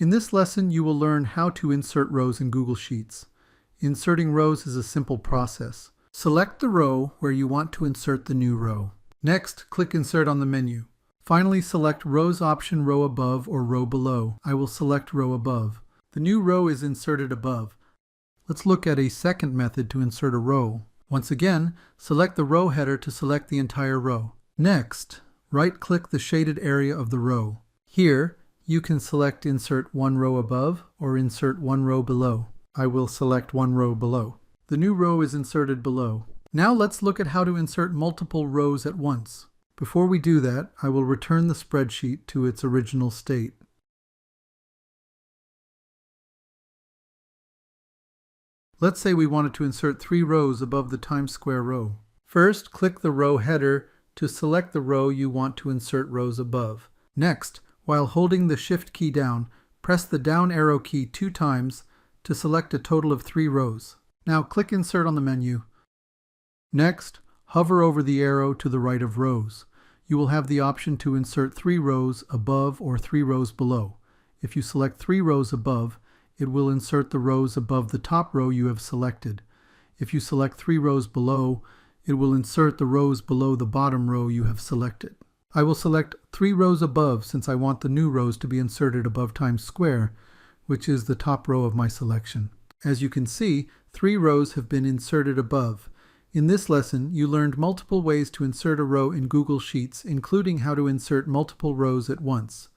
In this lesson, you will learn how to insert rows in Google Sheets. Inserting rows is a simple process. Select the row where you want to insert the new row. Next, click Insert on the menu. Finally, select Rows option Row Above or Row Below. I will select Row Above. The new row is inserted above. Let's look at a second method to insert a row. Once again, select the row header to select the entire row. Next, right-click the shaded area of the row. Here, you can select Insert one row above or Insert one row below. I will select one row below. The new row is inserted below. Now let's look at how to insert multiple rows at once. Before we do that, I will return the spreadsheet to its original state. Let's say we wanted to insert 3 rows above the Times Square row. First, click the row header to select the row you want to insert rows above. Next, while holding the Shift key down, press the down arrow key 2 times to select a total of 3 rows. Now click Insert on the menu. Next, hover over the arrow to the right of rows. You will have the option to insert 3 rows above or 3 rows below. If you select 3 rows above, it will insert the rows above the top row you have selected. If you select 3 rows below, it will insert the rows below the bottom row you have selected. I will select 3 rows above since I want the new rows to be inserted above Times Square, which is the top row of my selection. As you can see, 3 rows have been inserted above. In this lesson, you learned multiple ways to insert a row in Google Sheets, including how to insert multiple rows at once.